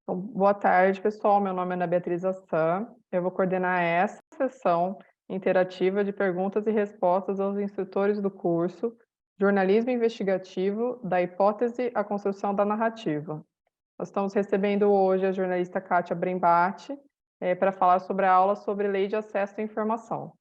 Então, boa tarde, pessoal. Meu nome é Ana Beatriz Assan. Eu vou coordenar essa sessão interativa de perguntas e respostas aos instrutores do curso Jornalismo Investigativo, da Hipótese à Construção da Narrativa. Nós estamos recebendo hoje a jornalista Kátia Brembati para falar sobre a aula sobre Lei de Acesso à Informação.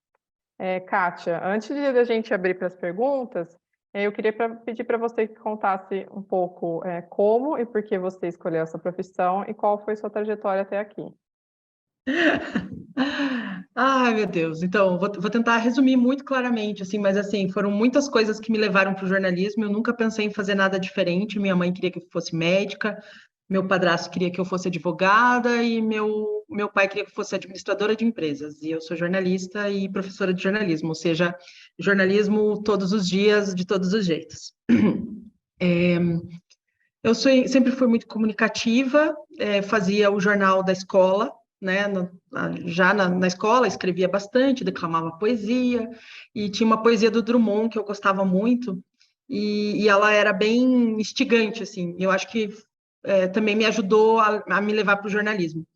Kátia, antes de a gente abrir para as perguntas, eu queria pedir para você que contasse um pouco como e por que você escolheu essa profissão e qual foi sua trajetória até aqui. Ai, meu Deus. Então, vou tentar resumir muito claramente, assim, mas assim, foram muitas coisas que me levaram para o jornalismo. Eu nunca pensei em fazer nada diferente. Minha mãe queria que eu fosse médica, meu padrasto queria que eu fosse advogada e meu pai queria que eu fosse administradora de empresas. E eu sou jornalista e professora de jornalismo, ou seja, jornalismo todos os dias, de todos os jeitos. Sempre fui muito comunicativa, fazia o jornal da escola, né? Já na escola escrevia bastante, declamava poesia, e tinha uma poesia do Drummond que eu gostava muito, e ela era bem instigante, assim. Eu acho que também me ajudou a me levar para o jornalismo.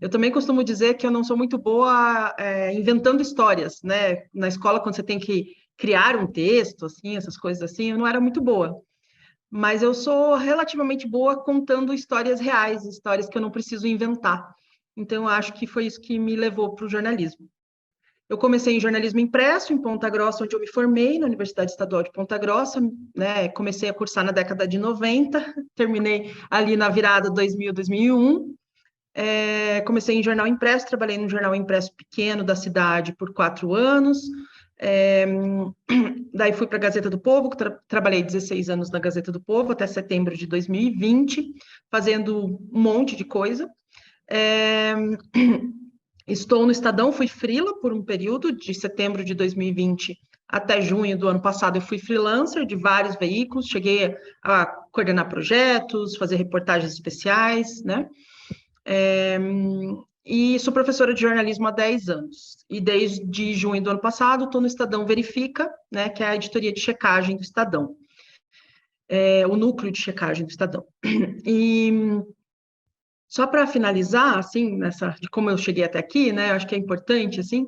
Eu também costumo dizer que eu não sou muito boa inventando histórias, né? Na escola, quando você tem que criar um texto, assim, essas coisas assim, eu não era muito boa, mas eu sou relativamente boa contando histórias reais, histórias que eu não preciso inventar. Então, eu acho que foi isso que me levou para o jornalismo. Eu comecei em jornalismo impresso, em Ponta Grossa, onde eu me formei, na Universidade Estadual de Ponta Grossa, né? Comecei a cursar na década de 90, terminei ali na virada 2000, 2001. Comecei em jornal impresso, trabalhei num jornal impresso pequeno da cidade por 4 anos. É, Daí fui para a Gazeta do Povo, trabalhei 16 anos na Gazeta do Povo, até setembro de 2020, fazendo um monte de coisa. É, Estou no Estadão, fui freela por um período, de setembro de 2020 até junho do ano passado. Eu fui freelancer de vários veículos, cheguei a coordenar projetos, fazer reportagens especiais, né? E sou professora de jornalismo há 10 anos. E desde junho do ano passado estou no Estadão Verifica, né, que é a editoria de checagem do Estadão, o núcleo de checagem do Estadão. E só para finalizar, assim, de como eu cheguei até aqui, né, acho que é importante, assim,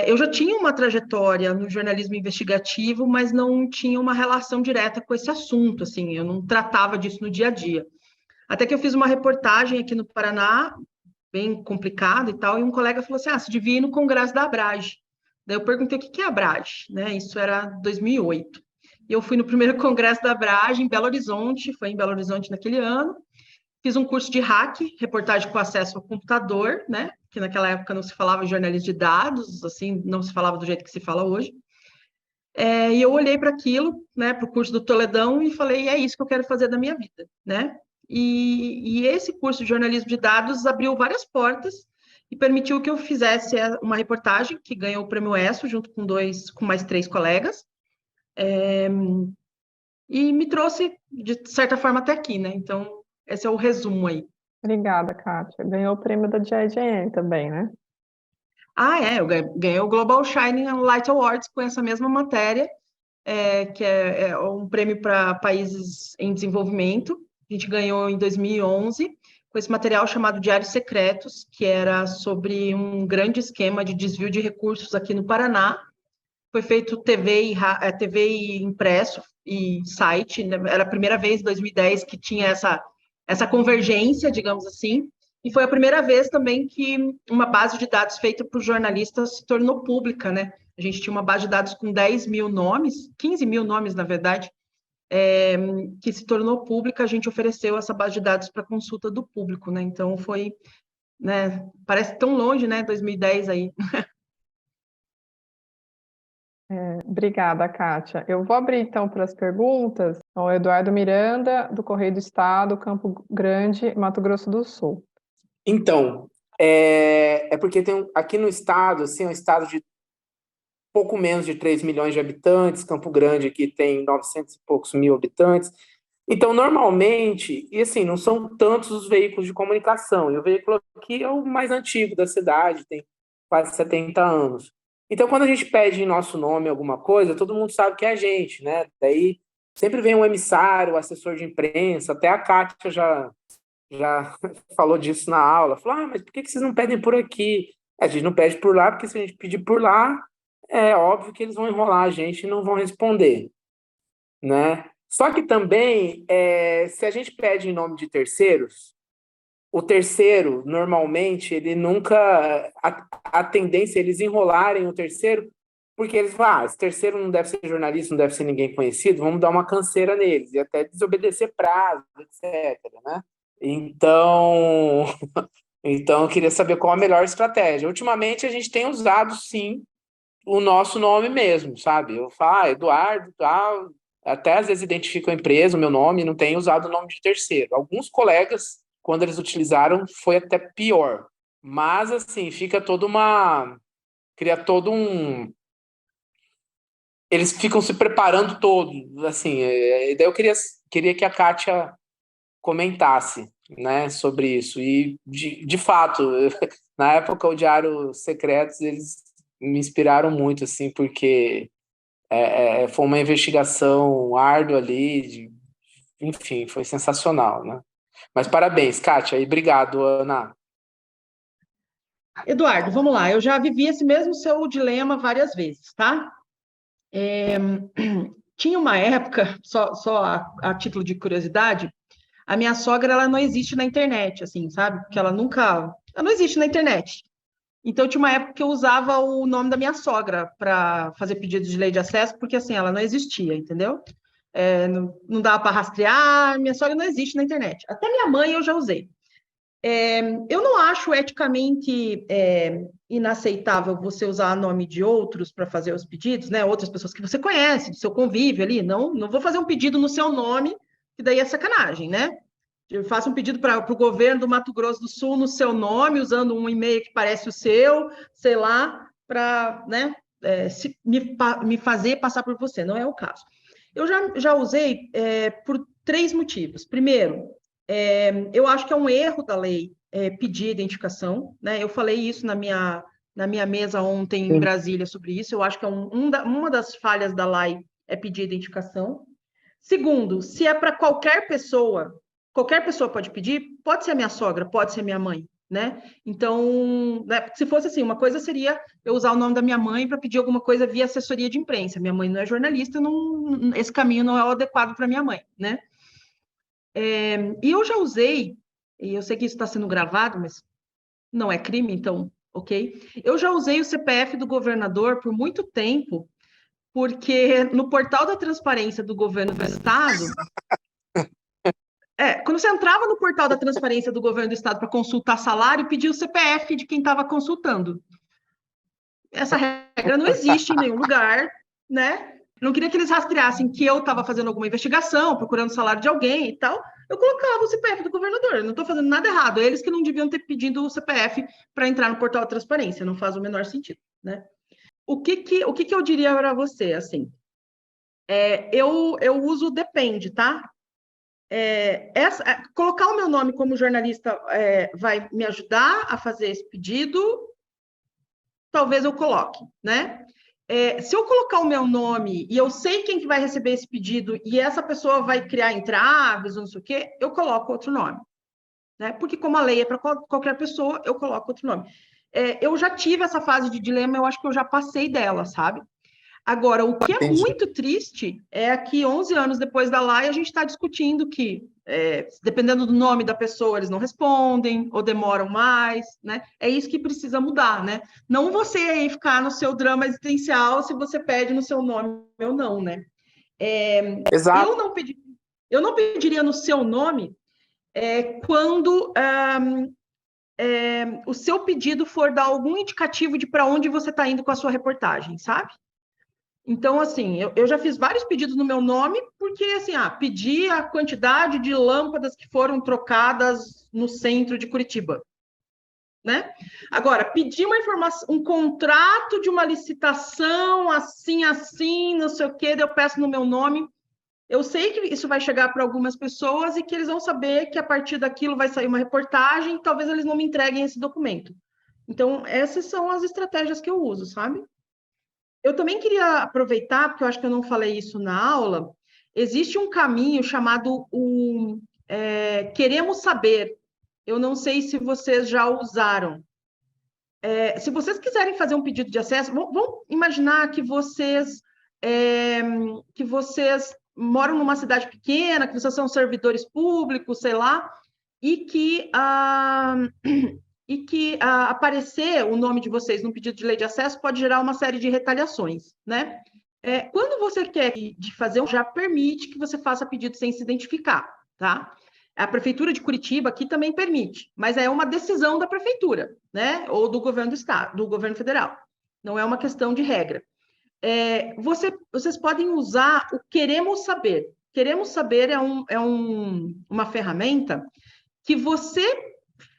eu já tinha uma trajetória no jornalismo investigativo, mas não tinha uma relação direta com esse assunto, assim, eu não tratava disso no dia a dia. Até que eu fiz uma reportagem aqui no Paraná, bem complicado e tal, e um colega falou assim, você devia ir no congresso da Abrage. Daí eu perguntei o que é a Abrage, né? Isso era 2008. E eu fui no primeiro congresso da Abrage em Belo Horizonte, foi em Belo Horizonte naquele ano. Fiz um curso de hack, reportagem com acesso ao computador, né? Que naquela época não se falava em jornalismo de dados, assim, não se falava do jeito que se fala hoje. E eu olhei para aquilo, né, para o curso do Toledão e falei, é isso que eu quero fazer da minha vida, né? E esse curso de jornalismo de dados abriu várias portas e permitiu que eu fizesse uma reportagem que ganhou o prêmio ESSO junto com mais 3 colegas, e me trouxe de certa forma até aqui, né? Então, esse é o resumo aí. Obrigada, Kátia. Ganhou o prêmio da GIGN também, né? Eu ganhei o Global Shining Light Awards com essa mesma matéria, que é um prêmio para países em desenvolvimento. A gente ganhou em 2011 com esse material chamado Diários Secretos, que era sobre um grande esquema de desvio de recursos aqui no Paraná. Foi feito TV e impresso e site, né? Era a primeira vez em 2010 que tinha essa convergência, digamos assim, e foi a primeira vez também que uma base de dados feita por jornalistas se tornou pública, né? A gente tinha uma base de dados com 10 mil nomes, 15 mil nomes, na verdade, que se tornou pública. A gente ofereceu essa base de dados para consulta do público, né? Então foi, né? Parece tão longe, né? 2010 aí. Obrigada, Kátia. Eu vou abrir então para as perguntas. Então, o Eduardo Miranda, do Correio do Estado, Campo Grande, Mato Grosso do Sul. Então, porque aqui no estado, assim, é um estado de pouco menos de 3 milhões de habitantes, Campo Grande aqui tem 900 e poucos mil habitantes. Então, normalmente, e assim, não são tantos os veículos de comunicação, e o veículo aqui é o mais antigo da cidade, tem quase 70 anos. Então, quando a gente pede em nosso nome alguma coisa, todo mundo sabe que é a gente, né? Daí sempre vem um emissário, um assessor de imprensa, até a Kátia já falou disso na aula, falou, mas por que vocês não pedem por aqui? A gente não pede por lá, porque se a gente pedir por lá, é óbvio que eles vão enrolar a gente e não vão responder, né? Só que também, se a gente pede em nome de terceiros, o terceiro, normalmente, ele nunca... A tendência é eles enrolarem o terceiro, porque eles falam, esse terceiro não deve ser jornalista, não deve ser ninguém conhecido, vamos dar uma canseira neles, e até desobedecer prazo, etc., né? Então, então eu queria saber qual a melhor estratégia. Ultimamente, a gente tem usado, sim, o nosso nome mesmo, sabe? Eu falo, Eduardo, tal, até às vezes identifico a empresa, o meu nome, não tenho usado o nome de terceiro. Alguns colegas, quando eles utilizaram, foi até pior. Mas, assim, fica toda uma... Cria todo um... Eles ficam se preparando todo, assim. E daí eu queria que a Kátia comentasse, né, sobre isso. E, de fato, na época, o Diário Secretos, eles me inspiraram muito, assim, porque foi uma investigação árdua ali, enfim, foi sensacional, né? Mas parabéns, Kátia, e obrigado, Ana. Eduardo, vamos lá. Eu já vivi esse mesmo seu dilema várias vezes, tá? Tinha uma época, só a título de curiosidade, a minha sogra, ela não existe na internet, assim, sabe? Porque ela não existe na internet. Então, tinha uma época que eu usava o nome da minha sogra para fazer pedido de lei de acesso, porque, assim, ela não existia, entendeu? Não dava para rastrear, minha sogra não existe na internet. Até minha mãe eu já usei. Eu não acho eticamente inaceitável você usar o nome de outros para fazer os pedidos, né? Outras pessoas que você conhece, do seu convívio ali. Não vou fazer um pedido no seu nome, que daí é sacanagem, né? Eu faço um pedido para o governo do Mato Grosso do Sul no seu nome, usando um e-mail que parece o seu, sei lá, para, né, me fazer passar por você. Não é o caso. Eu já usei por 3 motivos. Primeiro, eu acho que é um erro da lei pedir identificação, né? Eu falei isso na minha mesa ontem em Brasília sobre isso. Eu acho que uma das falhas da lei é pedir identificação. Segundo, se é para qualquer pessoa pode pedir, pode ser a minha sogra, pode ser a minha mãe, né? Então, né, se fosse assim, uma coisa seria eu usar o nome da minha mãe para pedir alguma coisa via assessoria de imprensa. Minha mãe não é jornalista, esse caminho não é o adequado para minha mãe, né? E eu já usei, e eu sei que isso está sendo gravado, mas não é crime, então, ok? Eu já usei o CPF do governador por muito tempo, porque no portal da transparência do governo do estado, quando você entrava no portal da transparência do governo do estado para consultar salário, pedia o CPF de quem estava consultando. Essa regra não existe em nenhum lugar, né? Não queria que eles rastreassem que eu estava fazendo alguma investigação, procurando salário de alguém e tal. Eu colocava o CPF do governador. Eu não estou fazendo nada errado. Eles que não deviam ter pedido o CPF para entrar no portal da transparência. Não faz o menor sentido, né? O que eu diria para você, assim? Eu uso depende, tá? Colocar o meu nome como jornalista vai me ajudar a fazer esse pedido, talvez eu coloque, né? Se eu colocar o meu nome e eu sei quem que vai receber esse pedido e essa pessoa vai criar entraves, não sei o quê, eu coloco outro nome, né? Porque como a lei é para qualquer pessoa, eu coloco outro nome. Eu já tive essa fase de dilema, eu acho que eu já passei dela, sabe? Agora, o que é Entendi. muito triste é que 11 anos depois da lei, a gente está discutindo que, dependendo do nome da pessoa, eles não respondem ou demoram mais, né? É isso que precisa mudar, né? Não você aí ficar no seu drama existencial se você pede no seu nome ou não, né? Exato. Eu não pediria no seu nome quando o seu pedido for dar algum indicativo de para onde você está indo com a sua reportagem, sabe? Então, assim, eu já fiz vários pedidos no meu nome, porque, assim, pedi a quantidade de lâmpadas que foram trocadas no centro de Curitiba, né? Agora, pedir uma informação, um contrato de uma licitação, assim, não sei o quê, eu peço no meu nome. Eu sei que isso vai chegar para algumas pessoas e que eles vão saber que a partir daquilo vai sair uma reportagem, talvez eles não me entreguem esse documento. Então, essas são as estratégias que eu uso, sabe? Eu também queria aproveitar, porque eu acho que eu não falei isso na aula, existe um caminho chamado queremos saber. Eu não sei se vocês já usaram. Se vocês quiserem fazer um pedido de acesso, vamos imaginar que vocês moram numa cidade pequena, que vocês são servidores públicos, sei lá, e que aparecer o nome de vocês no pedido de lei de acesso pode gerar uma série de retaliações, né? Quando você quer fazer, já permite que você faça pedido sem se identificar, tá? A Prefeitura de Curitiba aqui também permite, mas é uma decisão da Prefeitura, né? Ou do governo do Estado, do governo federal. Não é uma questão de regra. Vocês podem usar o Queremos Saber. Queremos Saber é uma ferramenta que você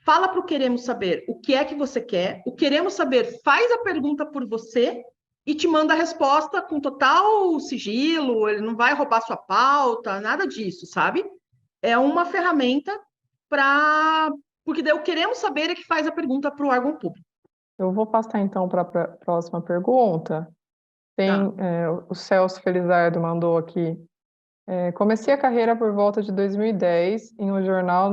fala para o Queremos Saber o que é que você quer, o Queremos Saber faz a pergunta por você e te manda a resposta com total sigilo, ele não vai roubar sua pauta, nada disso, sabe? É uma ferramenta porque daí o Queremos Saber é que faz a pergunta para o órgão público. Eu vou passar então para a próxima pergunta. O Celso Felizardo mandou aqui. Comecei a carreira por volta de 2010 em um jornal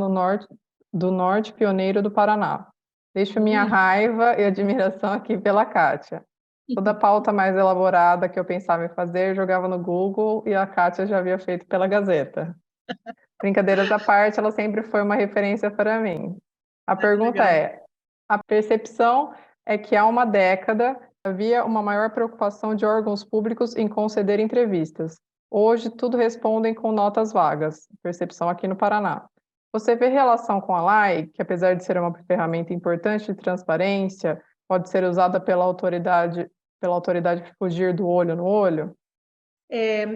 do Norte Pioneiro do Paraná. Deixo minha raiva e admiração aqui pela Kátia. Toda pauta mais elaborada que eu pensava em fazer, jogava no Google e a Kátia já havia feito pela Gazeta. Brincadeiras à parte, ela sempre foi uma referência para mim. A pergunta a percepção é que há uma década havia uma maior preocupação de órgãos públicos em conceder entrevistas. Hoje, tudo respondem com notas vagas, percepção aqui no Paraná. Você vê relação com a LAI, que apesar de ser uma ferramenta importante de transparência, pode ser usada pela autoridade fugir do olho no olho?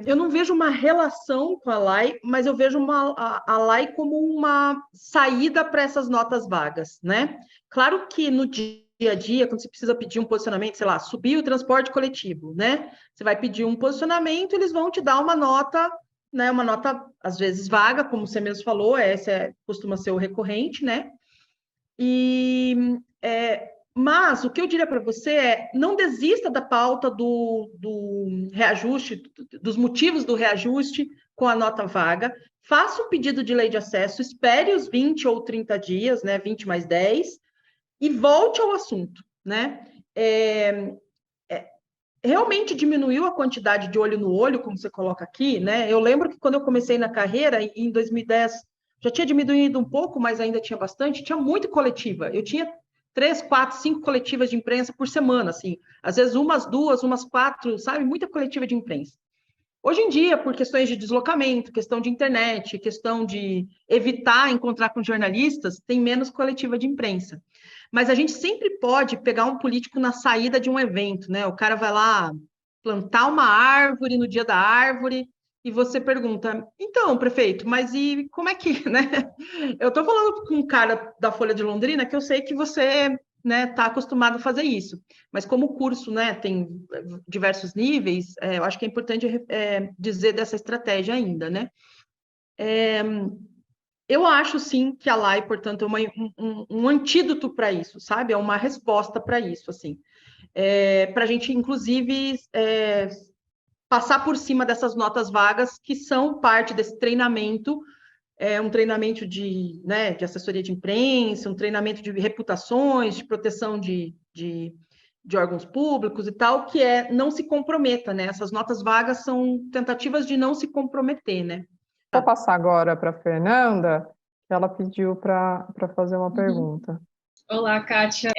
Eu não vejo uma relação com a LAI, mas eu vejo a LAI como uma saída para essas notas vagas, né? Claro que no dia a dia, quando você precisa pedir um posicionamento, sei lá, subir o transporte coletivo, né? Você vai pedir um posicionamento, eles vão te dar uma nota, né? Uma nota, às vezes, vaga, como você mesmo falou, costuma ser o recorrente, né? Mas o que eu diria para você é não desista da pauta do reajuste, dos motivos do reajuste com a nota vaga, faça um pedido de lei de acesso, espere os 20 ou 30 dias, né? 20 mais 10, e volte ao assunto, né? Realmente diminuiu a quantidade de olho no olho, como você coloca aqui, né? Eu lembro que quando eu comecei na carreira, em 2010, já tinha diminuído um pouco, mas ainda tinha bastante, tinha muito coletiva. Eu tinha 3, 4, 5 coletivas de imprensa por semana, assim. Às vezes umas 2, umas 4, sabe? Muita coletiva de imprensa. Hoje em dia, por questões de deslocamento, questão de internet, questão de evitar encontrar com jornalistas, tem menos coletiva de imprensa. Mas a gente sempre pode pegar um político na saída de um evento, né? O cara vai lá plantar uma árvore no dia da árvore e você pergunta, então, prefeito, mas e como é que, né? Eu estou falando com um cara da Folha de Londrina que eu sei que você, né, está acostumado a fazer isso. Mas como o curso, né, tem diversos níveis, eu acho que é importante dizer dessa estratégia ainda, né? Eu acho, sim, que a LAI, portanto, é um antídoto para isso, sabe? É uma resposta para isso, assim. Para a gente, inclusive, passar por cima dessas notas vagas que são parte desse treinamento, um treinamento de assessoria de imprensa, um treinamento de reputações, de proteção de órgãos públicos e tal, que não se comprometa, né? Essas notas vagas são tentativas de não se comprometer, né? Vou passar agora para a Fernanda, que ela pediu para fazer uma pergunta. Olá, Kátia.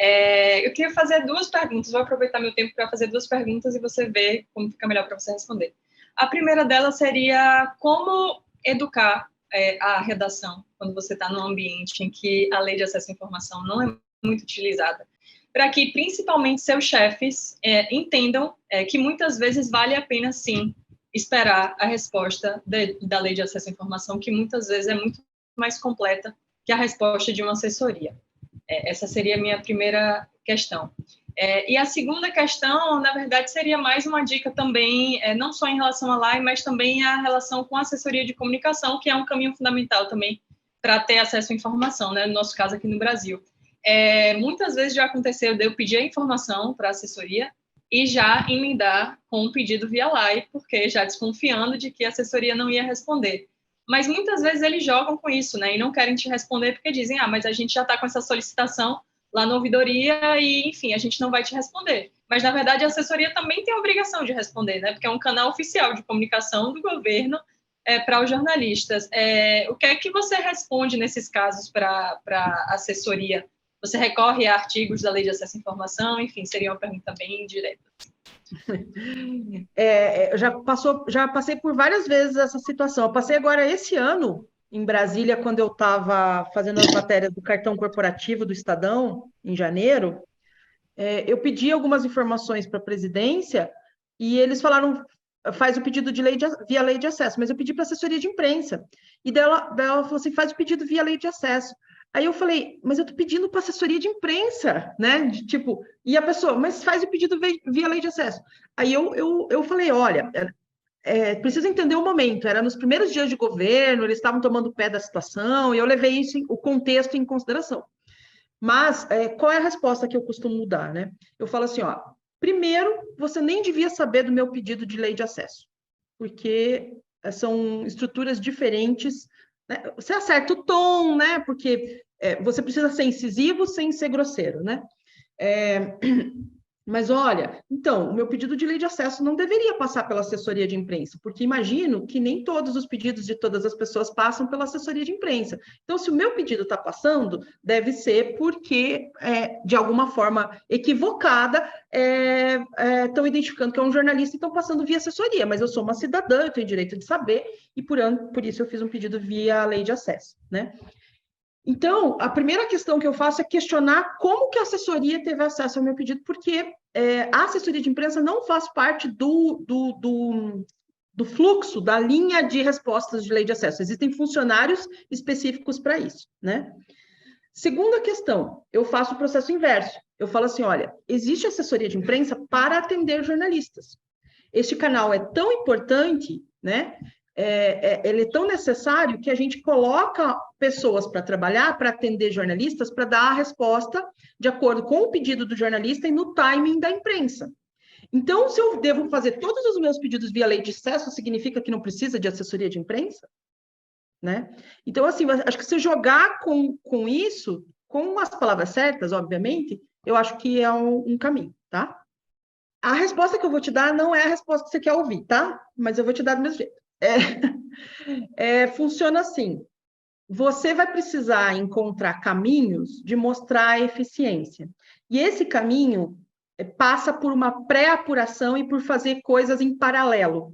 Eu queria fazer 2 perguntas. Vou aproveitar meu tempo para fazer 2 perguntas e você ver como fica melhor para você responder. A primeira delas seria como educar a redação quando você está num ambiente em que a lei de acesso à informação não é muito utilizada, para que principalmente seus chefes entendam que muitas vezes vale a pena, sim, esperar a resposta da lei de acesso à informação, que muitas vezes é muito mais completa que a resposta de uma assessoria. Essa seria a minha primeira questão. E a segunda questão, na verdade, seria mais uma dica também, não só em relação à LAI, mas também a relação com a assessoria de comunicação, que é um caminho fundamental também para ter acesso à informação, né? No nosso caso aqui no Brasil. Muitas vezes já aconteceu de eu pedir a informação para a assessoria e já emendar com um pedido via LAI, porque já desconfiando de que a assessoria não ia responder. mas muitas vezes eles jogam com isso, né, e não querem te responder porque dizem, mas a gente já está com essa solicitação lá na ouvidoria e, enfim, a gente não vai te responder. Mas, na verdade, a assessoria também tem a obrigação de responder, né, porque é um canal oficial de comunicação do governo para os jornalistas. O que é que você responde nesses casos para a assessoria? Você recorre a artigos da Lei de Acesso à Informação? Enfim, seria uma pergunta bem direta. Já passei por várias vezes essa situação. Eu passei agora esse ano em Brasília, quando eu estava fazendo as matérias do cartão corporativo do Estadão, em janeiro. Eu pedi algumas informações para a presidência e eles falaram, faz o pedido de via lei de acesso, mas eu pedi para a assessoria de imprensa. E dela falou assim, faz o pedido via lei de acesso. Aí eu falei, mas eu estou pedindo para assessoria de imprensa, né? E a pessoa, mas faz o pedido via lei de acesso. Aí eu falei, olha, precisa entender o momento, era nos primeiros dias de governo, eles estavam tomando pé da situação, e eu levei o contexto em consideração. Mas qual é a resposta que eu costumo dar, né? Eu falo assim, primeiro, você nem devia saber do meu pedido de lei de acesso, porque são estruturas diferentes, né? Você acerta o tom, né? Porque você precisa ser incisivo sem ser grosseiro, né? Mas olha, então, o meu pedido de lei de acesso não deveria passar pela assessoria de imprensa, porque imagino que nem todos os pedidos de todas as pessoas passam pela assessoria de imprensa. Então, se o meu pedido está passando, deve ser porque, de alguma forma equivocada, estão identificando que é um jornalista e estão passando via assessoria, mas eu sou uma cidadã, eu tenho direito de saber, e por isso eu fiz um pedido via lei de acesso, né? Então, a primeira questão que eu faço é questionar como que a assessoria teve acesso ao meu pedido, porque a assessoria de imprensa não faz parte do fluxo, da linha de respostas de lei de acesso. Existem funcionários específicos para isso, né? Segunda questão, eu faço o processo inverso. Eu falo assim, olha, existe assessoria de imprensa para atender jornalistas. Este canal é tão importante, né? Ele é tão necessário que a gente coloca pessoas para trabalhar, para atender jornalistas, para dar a resposta de acordo com o pedido do jornalista e no timing da imprensa. Então, se eu devo fazer todos os meus pedidos via lei de acesso, significa que não precisa de assessoria de imprensa? Né? Então, assim, acho que se jogar com isso, com as palavras certas, obviamente, eu acho que é um caminho, tá? A resposta que eu vou te dar não é a resposta que você quer ouvir, tá? Mas eu vou te dar do mesmo jeito. Funciona assim. Você vai precisar encontrar caminhos de mostrar a eficiência. E esse caminho passa por uma pré-apuração e por fazer coisas em paralelo,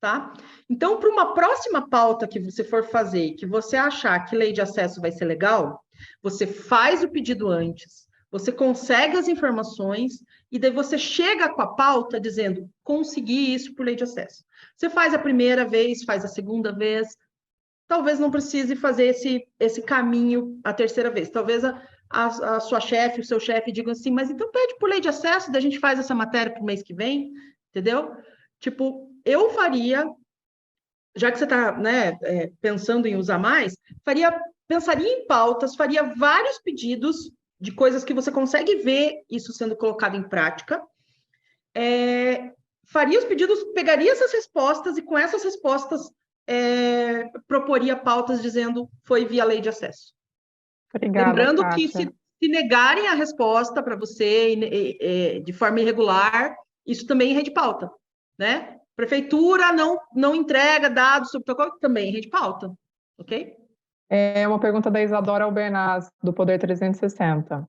tá? Então, para uma próxima pauta que você for fazer, que você achar que lei de acesso vai ser legal, você faz o pedido antes, você consegue as informações e daí você chega com a pauta dizendo, consegui isso por lei de acesso. Você faz a primeira vez, faz a segunda vez, talvez não precise fazer esse caminho a terceira vez. Talvez a sua chefe, o seu chefe digam assim, mas então pede por lei de acesso, daí a gente faz essa matéria para o mês que vem, entendeu? Tipo, eu faria, já que você está, né, pensando em usar mais, pensaria em pautas, faria vários pedidos de coisas que você consegue ver isso sendo colocado em prática, faria os pedidos, pegaria essas respostas e com essas respostas proporia pautas dizendo foi via lei de acesso. Obrigada, Lembrando Kátia. que se negarem a resposta para você de forma irregular, isso também é rede pauta, né? Prefeitura não entrega dados sobre protocolo, também é rede pauta, ok? É uma pergunta da Isadora Albernaz, do Poder 360.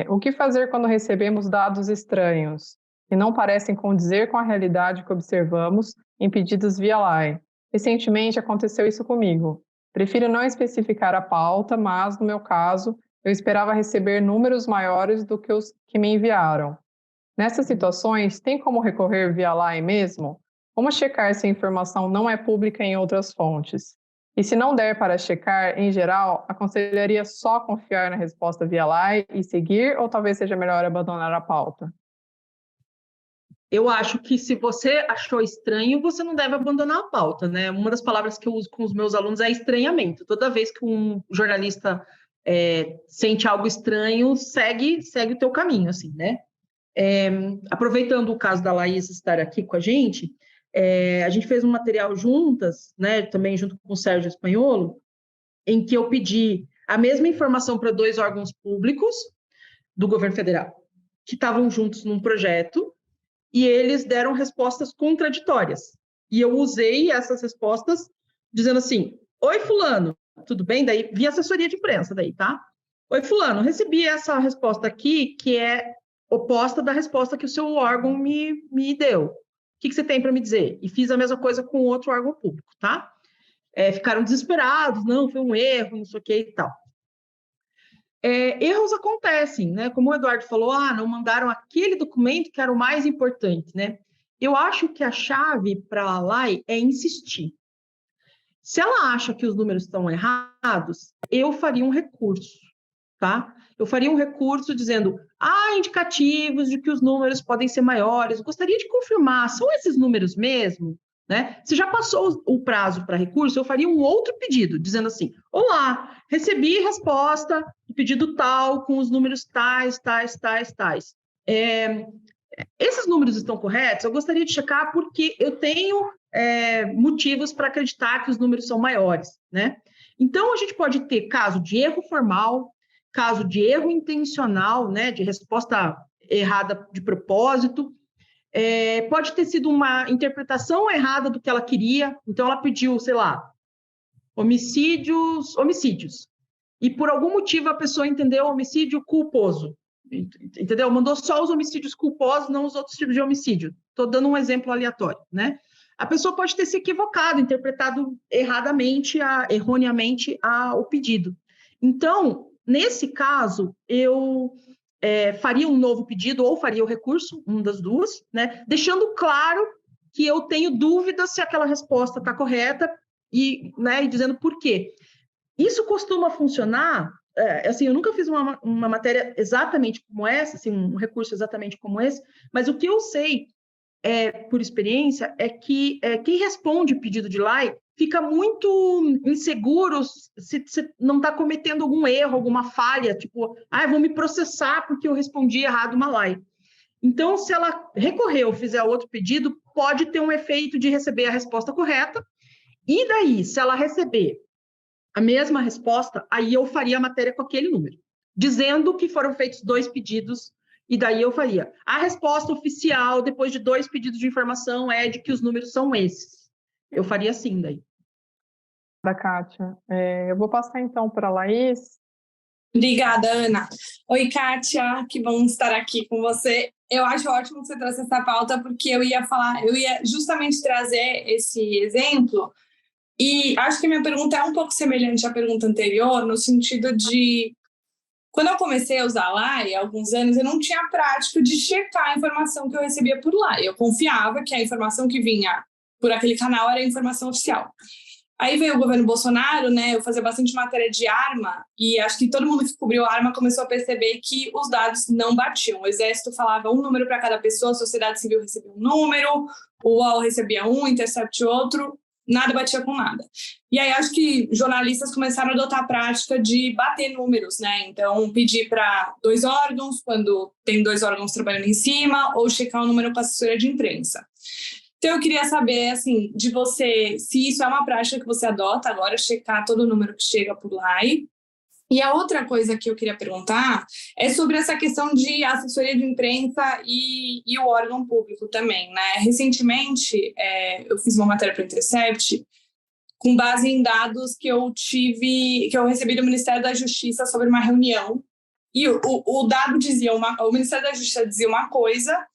O que fazer quando recebemos dados estranhos que não parecem condizer com a realidade que observamos em pedidos via LAI? Recentemente aconteceu isso comigo. Prefiro não especificar a pauta, mas, no meu caso, eu esperava receber números maiores do que os que me enviaram. Nessas situações, tem como recorrer via LAI mesmo? Como checar se a informação não é pública em outras fontes? E se não der para checar, em geral, aconselharia só confiar na resposta via LAI e seguir, ou talvez seja melhor abandonar a pauta? Eu acho que se você achou estranho, você não deve abandonar a pauta, né? Uma das palavras que eu uso com os meus alunos é estranhamento. Toda vez que um jornalista sente algo estranho, segue o teu caminho, assim, né? Aproveitando o caso da Laís estar aqui com a gente, A gente fez um material juntas, né, também junto com o Sérgio Espanholo, em que eu pedi a mesma informação para 2 órgãos públicos do governo federal, que estavam juntos num projeto, e eles deram respostas contraditórias. E eu usei essas respostas dizendo assim: oi, fulano, tudo bem? Daí, via assessoria de imprensa daí, tá? Oi, fulano, recebi essa resposta aqui, que é oposta da resposta que o seu órgão me deu. O que você tem para me dizer? E fiz a mesma coisa com outro órgão público, tá? Ficaram desesperados, não, foi um erro, não sei o que e tal. Erros acontecem, né? Como o Eduardo falou, não mandaram aquele documento que era o mais importante, né? Eu acho que a chave para a LAI é insistir. Se ela acha que os números estão errados, eu faria um recurso, tá? Eu faria um recurso dizendo: há indicativos de que os números podem ser maiores. Eu gostaria de confirmar, são esses números mesmo? Né? Se já passou o prazo para recurso, eu faria um outro pedido, dizendo assim: olá, recebi resposta do pedido tal, com os números tais. Esses números estão corretos? Eu gostaria de checar porque eu tenho motivos para acreditar que os números são maiores, né? Então, a gente pode ter caso de erro formal, caso de erro intencional, né, de resposta errada de propósito, pode ter sido uma interpretação errada do que ela queria, então ela pediu, sei lá, homicídios, e por algum motivo a pessoa entendeu homicídio culposo, entendeu? Mandou só os homicídios culposos, não os outros tipos de homicídio. Estou dando um exemplo aleatório, né? A pessoa pode ter se equivocado, interpretado erroneamente o pedido. Então, nesse caso, eu faria um novo pedido ou faria o recurso, uma das duas, né? Deixando claro que eu tenho dúvidas se aquela resposta está correta e dizendo por quê. Isso costuma funcionar. Assim, eu nunca fiz uma matéria exatamente como essa, assim, um recurso exatamente como esse, mas o que eu sei, por experiência, é que quem responde pedido de LAI fica muito inseguro se não está cometendo algum erro, alguma falha, tipo, vão me processar porque eu respondi errado uma LAI. Então, se ela recorrer ou fizer outro pedido, pode ter um efeito de receber a resposta correta, e daí, se ela receber a mesma resposta, aí eu faria a matéria com aquele número, dizendo que foram feitos 2 pedidos, e daí eu faria. A resposta oficial, depois de 2 pedidos de informação, é de que os números são esses. Eu faria assim daí. Da Kátia. Eu vou passar então para a Laís. Obrigada, Ana. Oi, Kátia, que bom estar aqui com você. Eu acho ótimo que você trouxe essa pauta, porque eu ia justamente trazer esse exemplo. E acho que a minha pergunta é um pouco semelhante à pergunta anterior, no sentido de, quando eu comecei a usar LAI, há alguns anos, eu não tinha a prática de checar a informação que eu recebia por LAI. Eu confiava que a informação que vinha por aquele canal era a informação oficial. Aí veio o governo Bolsonaro, né? Eu fazia bastante matéria de arma, e acho que todo mundo que cobriu arma começou a perceber que os dados não batiam. O Exército falava um número para cada pessoa, a sociedade civil recebia um número, o UOL recebia um, Intercept outro, nada batia com nada. E aí acho que jornalistas começaram a adotar a prática de bater números, né? Então, pedir para 2 órgãos, quando tem 2 órgãos trabalhando em cima, ou checar o número com a assessoria de imprensa. Então, eu queria saber, assim, de você, se isso é uma prática que você adota agora, checar todo o número que chega por LAI. E a outra coisa que eu queria perguntar é sobre essa questão de assessoria de imprensa e o órgão público também, né? Recentemente, eu fiz uma matéria para o Intercept com base em dados que eu recebi do Ministério da Justiça sobre uma reunião. E o dado dizia o Ministério da Justiça dizia uma coisa.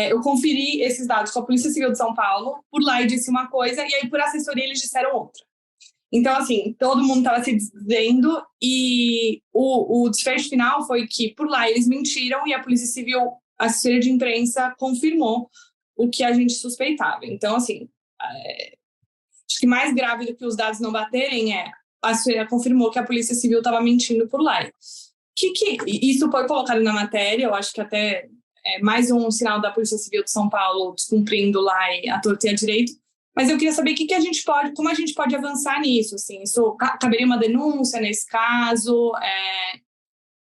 Eu conferi esses dados com a Polícia Civil de São Paulo, por lá disse uma coisa, e aí por assessoria eles disseram outra. Então, assim, todo mundo estava se dizendo, e o desfecho final foi que por lá eles mentiram e a Polícia Civil, a assessoria de imprensa, confirmou o que a gente suspeitava. Então, assim, acho que mais grave do que os dados não baterem a assessoria confirmou que a Polícia Civil estava mentindo por lá. Isso foi colocado na matéria, eu acho que até mais um sinal da Polícia Civil de São Paulo descumprindo lá a torta e a direito, mas eu queria saber como a gente pode avançar nisso, assim, isso caberia uma denúncia nesse caso,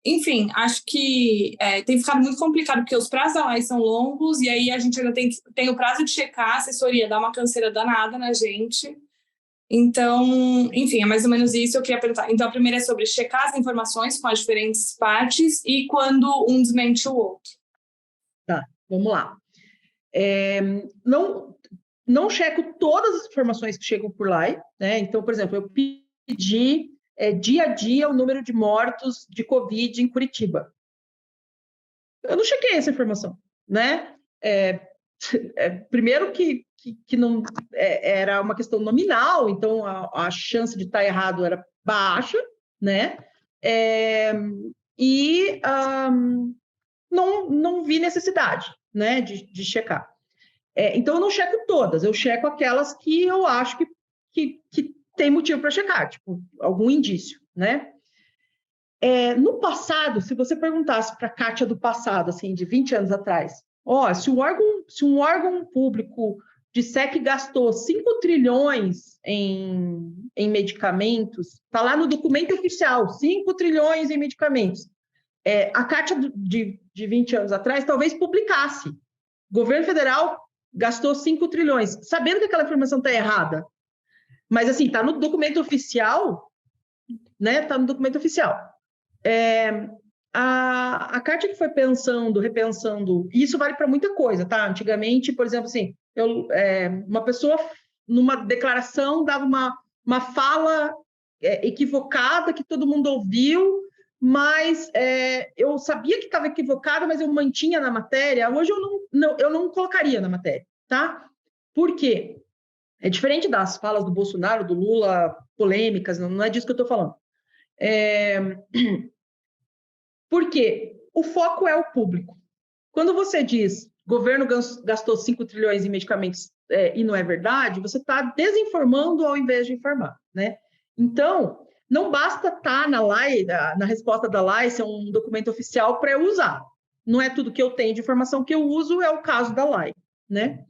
enfim, acho que tem ficado muito complicado, porque os prazos da LAI são longos, e aí a gente ainda tem o prazo de checar, a assessoria dá uma canseira danada na gente. Então, enfim, é mais ou menos isso que eu queria perguntar. Então, a primeira é sobre checar as informações com as diferentes partes e quando um desmente o outro. Tá, vamos lá. Não checo todas as informações que chegam por lá, né? Então, por exemplo, eu pedi dia a dia o número de mortos de Covid em Curitiba. Eu não chequei essa informação, né? Primeiro que não era uma questão nominal, então a chance de estar errado era baixa, né? Não vi necessidade, né, de checar. Então, eu não checo todas, eu checo aquelas que eu acho que tem motivo para checar, tipo, algum indício, né? No passado, se você perguntasse para a Kátia do passado, assim, de 20 anos atrás, se um órgão público disser que gastou 5 trilhões em medicamentos, está lá no documento oficial, 5 trilhões em medicamentos. A Kátia de 20 anos atrás talvez publicasse. O governo federal gastou 5 trilhões, sabendo que aquela informação está errada. Mas, assim, está no documento oficial, né? Está no documento oficial. A Kátia que foi repensando, e isso vale para muita coisa, tá? Antigamente, por exemplo, assim, uma pessoa, numa declaração, dava uma fala equivocada que todo mundo ouviu, mas eu sabia que estava equivocada, mas eu mantinha na matéria. Hoje eu não colocaria na matéria, tá? Por quê? É diferente das falas do Bolsonaro, do Lula, polêmicas, não é disso que eu estou falando. Porque o foco é o público. Quando você diz governo gastou 5 trilhões em medicamentos e não é verdade, você está desinformando ao invés de informar, né? Então, não basta estar na LAI, na resposta da LAI, ser um documento oficial para eu usar. Não é tudo que eu tenho de informação que eu uso, é o caso da LAI, né?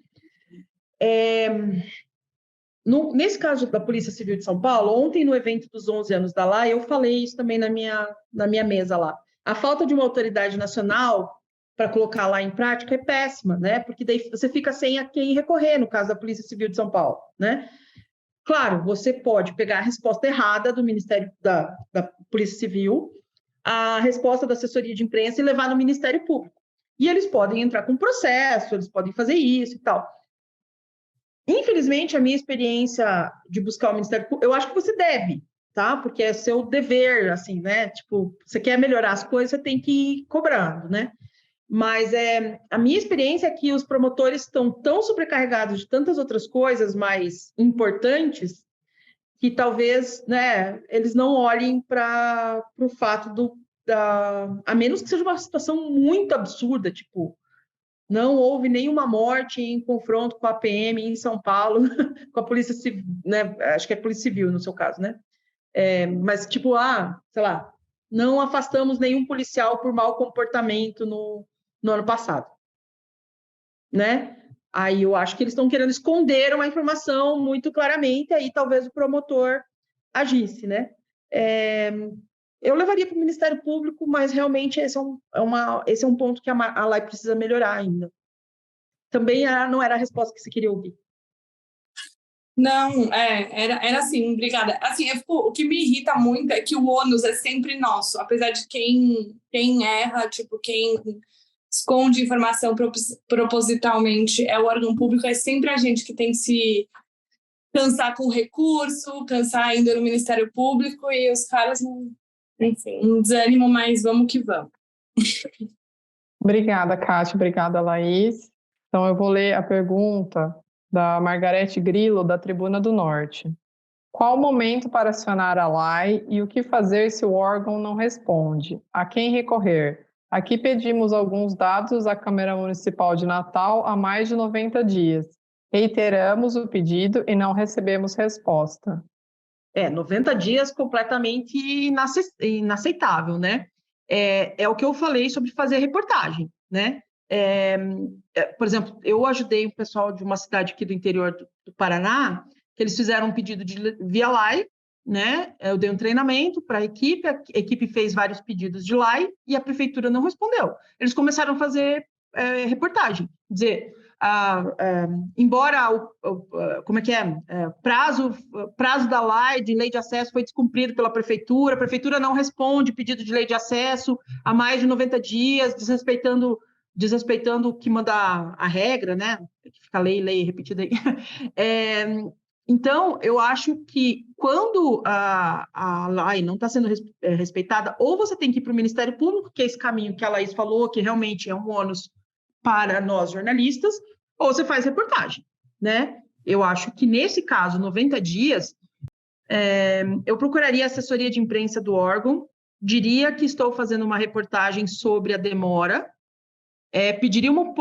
Nesse caso da Polícia Civil de São Paulo, ontem no evento dos 11 anos da LAI, eu falei isso também na minha mesa lá. A falta de uma autoridade nacional para colocar lá em prática é péssima, né? Porque daí você fica sem a quem recorrer, no caso da Polícia Civil de São Paulo, né? Claro, você pode pegar a resposta errada do Ministério da Polícia Civil, a resposta da assessoria de imprensa e levar no Ministério Público. E eles podem entrar com processo, eles podem fazer isso e tal. Infelizmente, a minha experiência de buscar o Ministério Público, eu acho que você deve, tá? Porque é seu dever, assim, né? Tipo, você quer melhorar as coisas, você tem que ir cobrando, né? Mas a minha experiência é que os promotores estão tão sobrecarregados de tantas outras coisas mais importantes que talvez, né, eles não olhem para o fato a menos que seja uma situação muito absurda, tipo, não houve nenhuma morte em confronto com a PM em São Paulo, com a Polícia Civil, né? Acho que é Polícia Civil no seu caso, né? Mas, tipo, sei lá, não afastamos nenhum policial por mau comportamento no ano passado, né? Aí eu acho que eles estão querendo esconder uma informação muito claramente, aí talvez o promotor agisse, né? Eu levaria para o Ministério Público, mas realmente esse é um ponto que a LAI precisa melhorar ainda. Também não era a resposta que você queria ouvir. Não, era assim, obrigada. Assim, o que me irrita muito é que o ônus é sempre nosso, apesar de quem erra, tipo, quem esconde informação propositalmente é o órgão público, é sempre a gente que tem que se cansar com recurso, cansar ainda no Ministério Público, e os caras, enfim, um desânimo, mas vamos que vamos. Obrigada, Kátia. Obrigada, Laís. Então, eu vou ler a pergunta da Margarete Grillo, da Tribuna do Norte. Qual o momento para acionar a LAI e o que fazer se o órgão não responde? A quem recorrer? Aqui pedimos alguns dados à Câmara Municipal de Natal há mais de 90 dias. Reiteramos o pedido e não recebemos resposta. 90 dias completamente inaceitável, né? É o que eu falei sobre fazer reportagem, né? Por exemplo, eu ajudei o pessoal de uma cidade aqui do interior do Paraná, que eles fizeram um pedido via LAI, né? Eu dei um treinamento para a equipe fez vários pedidos de lei e a prefeitura não respondeu. Eles começaram a fazer reportagem, dizer, embora como é que é? Prazo da lei, de lei de acesso foi descumprido pela prefeitura, a prefeitura não responde pedido de lei de acesso há mais de 90 dias, desrespeitando o que manda a regra, né? Que fica lei repetida aí. Então, eu acho que quando a lei não está sendo respeitada, ou você tem que ir para o Ministério Público, que é esse caminho que a Laís falou, que realmente é um ônus para nós jornalistas, ou você faz reportagem, né? Eu acho que nesse caso, 90 dias, eu procuraria a assessoria de imprensa do órgão, diria que estou fazendo uma reportagem sobre a demora, pediria um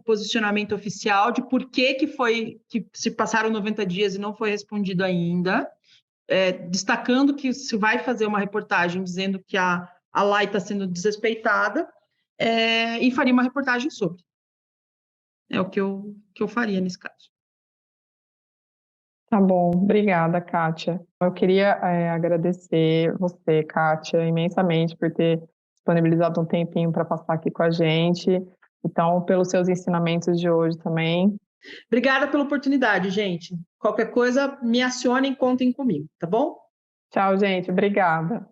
posicionamento oficial de por que se passaram 90 dias e não foi respondido ainda, destacando que se vai fazer uma reportagem dizendo que a lei está sendo desrespeitada, e faria uma reportagem sobre. É o que eu faria nesse caso. Tá bom, obrigada, Kátia. Eu queria agradecer você, Kátia, imensamente por ter disponibilizado um tempinho para passar aqui com a gente. Então, pelos seus ensinamentos de hoje também. Obrigada pela oportunidade, gente. Qualquer coisa, me acionem, contem comigo, tá bom? Tchau, gente. Obrigada.